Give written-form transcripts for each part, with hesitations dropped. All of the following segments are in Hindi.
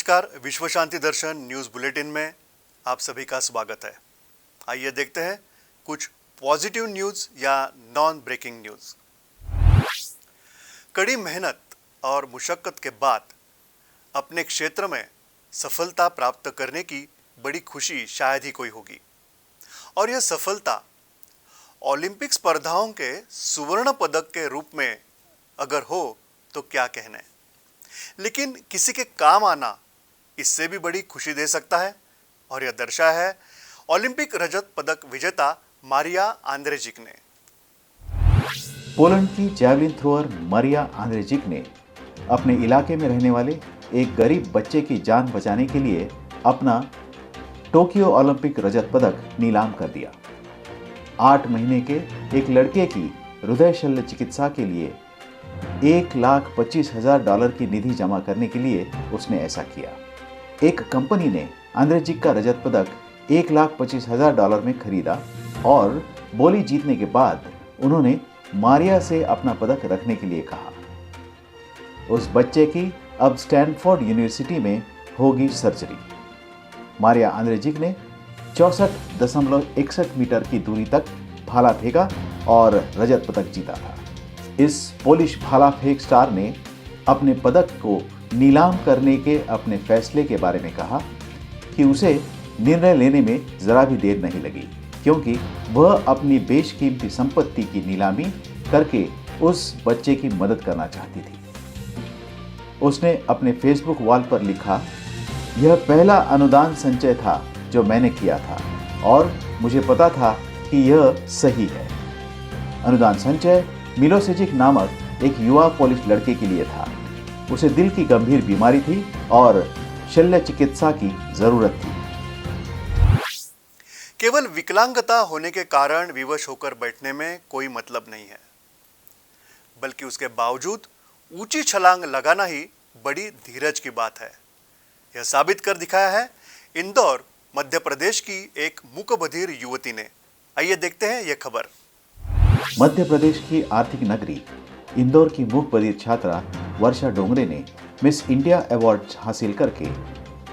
नमस्कार, विश्व शांति दर्शन न्यूज बुलेटिन में आप सभी का स्वागत है। आइए देखते हैं कुछ पॉजिटिव न्यूज या नॉन ब्रेकिंग न्यूज। कड़ी मेहनत और मुशक्कत के बाद अपने क्षेत्र में सफलता प्राप्त करने की बड़ी खुशी शायद ही कोई होगी, और यह सफलता ओलंपिक स्पर्धाओं के स्वर्ण पदक के रूप में अगर हो तो क्या कहने। लेकिन किसी के काम आना इससे भी बड़ी खुशी दे सकता है, और यह दर्शाया है ओलंपिक रजत पदक विजेता मारिया आंद्रेजिक ने। पोलैंड की जैवलिन थ्रोअर मारिया आंद्रेजिक ने अपने इलाके में रहने वाले एक गरीब बच्चे की जान बचाने के लिए अपना टोक्यो ओलंपिक रजत पदक नीलाम कर दिया। 8 महीने के एक लड़के की हृदय शल्य चिकित्सा के लिए $1,25,000 की निधि जमा करने के लिए उसने ऐसा किया। एक कंपनी ने आंद्रेजिक का रजत पदक $1,25,000 में खरीदा और बोली जीतने के बाद उन्होंने मारिया से अपना पदक रखने के लिए कहा। उस बच्चे की अब स्टैनफोर्ड यूनिवर्सिटी में होगी सर्जरी। मारिया आंद्रेजिक ने 64.61 मीटर की दूरी तक भाला फेंका और रजत पदक जीता था। इस पोलिश भाला फेंक स्टार ने अपने पदक को नीलाम करने के अपने फैसले के बारे में कहा कि उसे निर्णय लेने में जरा भी देर नहीं लगी, क्योंकि वह अपनी बेशकीमती संपत्ति की नीलामी करके उस बच्चे की मदद करना चाहती थी। उसने अपने फेसबुक वॉल पर लिखा, यह पहला अनुदान संचय था जो मैंने किया था और मुझे पता था कि यह सही है। अनुदान संचय मिलोसेजिक नामक एक युवा पोलिश लड़के के लिए था। उसे दिल की गंभीर बीमारी थी और शल्य चिकित्सा की जरूरत थी। केवल विकलांगता होने के कारण विवश होकर बैठने में कोई मतलब नहीं है, बल्कि उसके बावजूद ऊंची छलांग लगाना ही बड़ी धीरज की बात है। यह साबित कर दिखाया है इंदौर मध्य प्रदेश की एक मूकबधिर युवती ने। आइए देखते हैं यह खबर। मध्य प्रदेश की आर्थिक नगरी इंदौर की मूकबधिर छात्रा वर्षा डोंगरे ने मिस इंडिया अवार्ड हासिल करके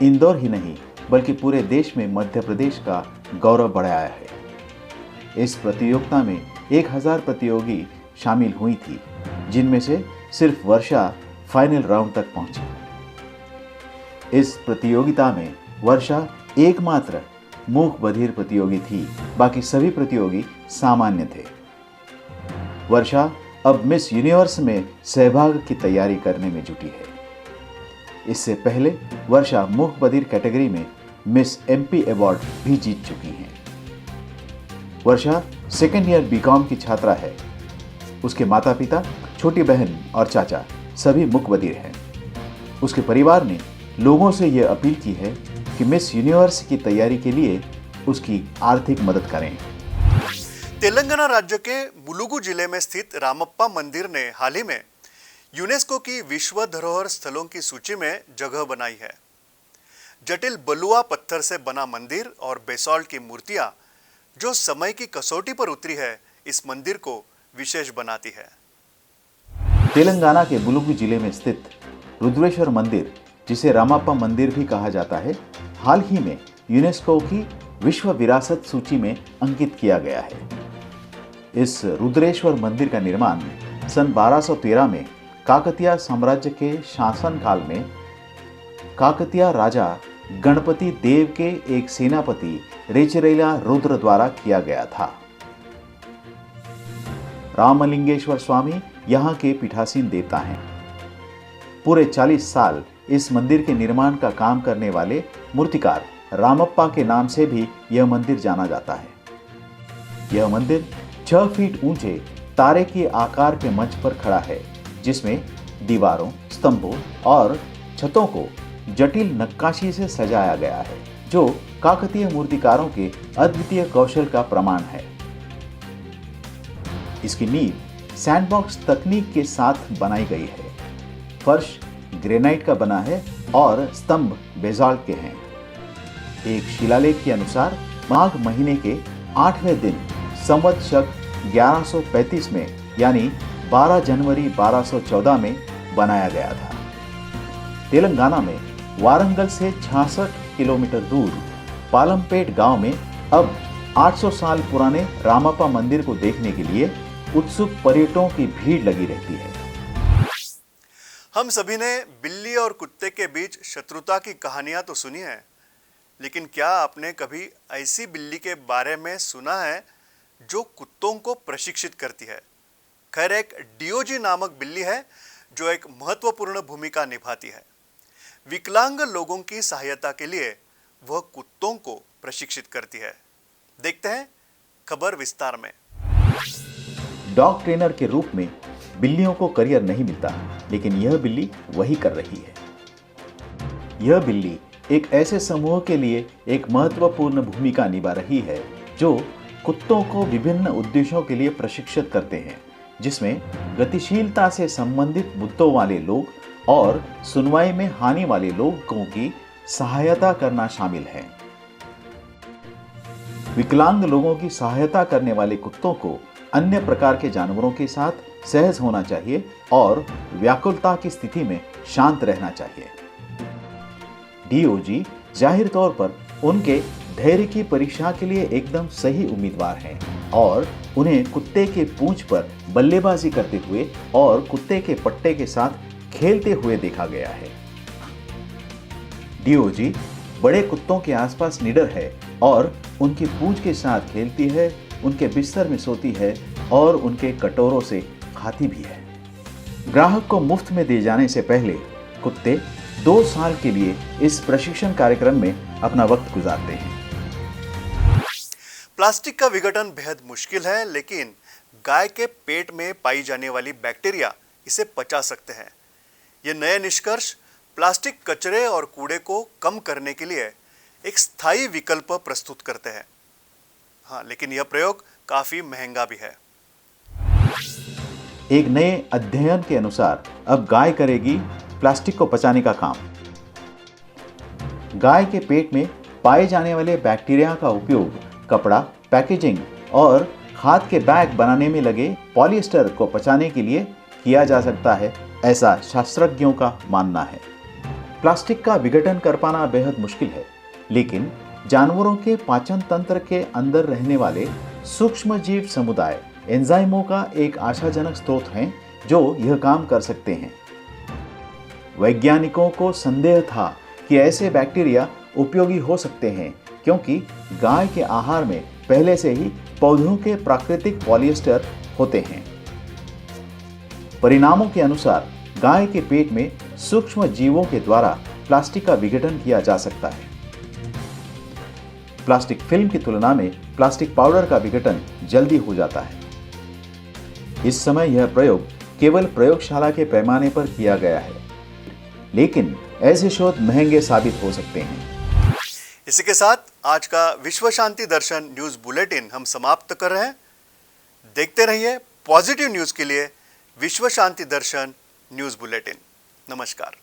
इंदौर ही नहीं बल्कि पूरे देश में मध्य प्रदेश का गौरव बढ़ाया है। इस प्रतियोगिता में 1000 प्रतियोगी शामिल हुई थी, जिनमें से सिर्फ वर्षा फाइनल राउंड तक पहुंची। इस प्रतियोगिता में वर्षा एकमात्र मूक बधिर प्रतियोगी थी, बाकी सभी प्रतियोगी सामान्य थे। वर्षा अब मिस यूनिवर्स में सहभाग की तैयारी करने में जुटी है। इससे पहले वर्षा मूक बधिर कैटेगरी में मिस एमपी अवार्ड भी जीत चुकी हैं। वर्षा सेकेंड ईयर बीकॉम की छात्रा है। उसके माता पिता, छोटी बहन और चाचा सभी मूक बधिर हैं। उसके परिवार ने लोगों से यह अपील की है कि मिस यूनिवर्स की तैयारी के लिए उसकी आर्थिक मदद करें। तेलंगाना राज्य के मुलुगु जिले में स्थित रामप्पा मंदिर ने हाल ही में यूनेस्को की विश्व धरोहर स्थलों की सूची में जगह बनाई है। जटिल बलुआ पत्थर से बना मंदिर और बेसॉल्ट की मूर्तियां जो समय की कसौटी पर उतरी है, इस मंदिर को विशेष बनाती है। तेलंगाना के मुलुगु जिले में स्थित रुद्रेश्वर मंदिर, जिसे रामप्पा मंदिर भी कहा जाता है, हाल ही में यूनेस्को की विश्व विरासत सूची में अंकित किया गया है। इस रुद्रेश्वर मंदिर का निर्माण सन 1213 में काकतीय साम्राज्य के शासनकाल में काकतीय राजा गणपति देव के एक सेनापति रेचरेला रुद्र द्वारा किया गया था। रामलिंगेश्वर स्वामी यहाँ के पीठासीन देवता हैं। पूरे 40 साल इस मंदिर के निर्माण का काम करने वाले मूर्तिकार रामप्पा के नाम से भी यह मंदिर जाना जाता है। यह मंदिर 6 फीट ऊंचे तारे के आकार के मंच पर खड़ा है, जिसमें दीवारों, स्तंभों और छतों को जटिल नक्काशी से सजाया गया है, जो काकतीय मूर्तिकारों के अद्वितीय कौशल का प्रमाण है। इसकी नींव सैंडबॉक्स तकनीक के साथ बनाई गई है। फर्श ग्रेनाइट का बना है और स्तंभ बेसाल्ट के हैं। एक शिलालेख के अनुसार माघ महीने के 8वें दिन संवत्सर 1135 में यानी 12 जनवरी 1214 में बनाया गया था। तेलंगाना में वारंगल से 66 किलोमीटर दूर पालमपेट गांव में अब 800 साल पुराने रामप्पा मंदिर को देखने के लिए उत्सुक पर्यटकों की भीड़ लगी रहती है। हम सभी ने बिल्ली और कुत्ते के बीच शत्रुता की कहानियां तो सुनी है, लेकिन क्या आपने कभी ऐसी बिल्ली के बारे में सुना है जो कुत्तों को प्रशिक्षित करती है? खैर, एक डीओजी नामक बिल्ली है जो एक महत्वपूर्ण भूमिका निभाती है। विकलांग लोगों की सहायता के लिए वह कुत्तों को प्रशिक्षित करती है। देखते हैं खबर विस्तार में। डॉग ट्रेनर के रूप में बिल्लियों को करियर नहीं मिलता, लेकिन यह बिल्ली वही कर रही है। यह बिल्ली एक ऐसे समूह के लिए एक महत्वपूर्ण भूमिका निभा रही है जो कुत्तों को विभिन्न उद्देश्यों के लिए प्रशिक्षित करते हैं, जिसमें गतिशीलता से संबंधित मुद्दों वाले लोग और सुनवाई में हानि वाले लोगों की सहायता करना शामिल है। विकलांग लोगों की सहायता करने वाले कुत्तों को अन्य प्रकार के जानवरों के साथ सहज होना चाहिए और व्याकुलता की स्थिति में शांत रहना चाहिए। डीओजी जाहिर तौर पर उनके धैर्य की परीक्षा के लिए एकदम सही उम्मीदवार हैं और उन्हें कुत्ते के पूंछ पर बल्लेबाजी करते हुए और कुत्ते के पट्टे के साथ खेलते हुए देखा गया है। डीओजी बड़े कुत्तों के आसपास निडर है और उनकी पूंछ के साथ खेलती है, उनके बिस्तर में सोती है और उनके कटोरों से खाती भी है। ग्राहक को मुफ्त में दिए जाने से पहले कुत्ते 2 साल के लिए इस प्रशिक्षण कार्यक्रम में अपना वक्त गुजारते हैं। प्लास्टिक का विघटन बेहद मुश्किल है, लेकिन गाय के पेट में पाई जाने वाली बैक्टीरिया इसे पचा सकते हैं। ये नए निष्कर्ष प्लास्टिक कचरे और कूड़े को कम करने के लिए एक स्थायी विकल्प प्रस्तुत करते हैं। हाँ, लेकिन यह प्रयोग काफी महंगा भी है। एक नए अध्ययन के अनुसार अब गाय करेगी प्लास्टिक को पचाने का काम। गाय के पेट में पाए जाने वाले बैक्टीरिया का उपयोग कपड़ा, पैकेजिंग और खाद के बैग बनाने में लगे पॉलिएस्टर को पचाने के लिए किया जा सकता है, ऐसा शास्त्रज्ञों का मानना है। प्लास्टिक का विघटन कर पाना बेहद मुश्किल है, लेकिन जानवरों के पाचन तंत्र के अंदर रहने वाले सूक्ष्म जीव समुदाय एंजाइमों का एक आशाजनक स्रोत हैं जो यह काम कर सकते हैं। वैज्ञानिकों को संदेह था कि ऐसे बैक्टीरिया उपयोगी हो सकते हैं क्योंकि गाय के आहार में पहले से ही पौधों के प्राकृतिक पॉलिएस्टर होते हैं। परिणामों के अनुसार गाय के पेट में सूक्ष्म जीवों के द्वारा प्लास्टिक का विघटन किया जा सकता है। प्लास्टिक फिल्म की तुलना में प्लास्टिक पाउडर का विघटन जल्दी हो जाता है। इस समय यह प्रयोग केवल प्रयोगशाला के पैमाने पर किया गया है, लेकिन ऐसे शोध महंगे साबित हो सकते हैं। इसी के साथ आज का विश्व शांति दर्शन न्यूज बुलेटिन हम समाप्त कर रहे हैं। देखते रहिए पॉजिटिव न्यूज के लिए विश्व शांति दर्शन न्यूज बुलेटिन। नमस्कार।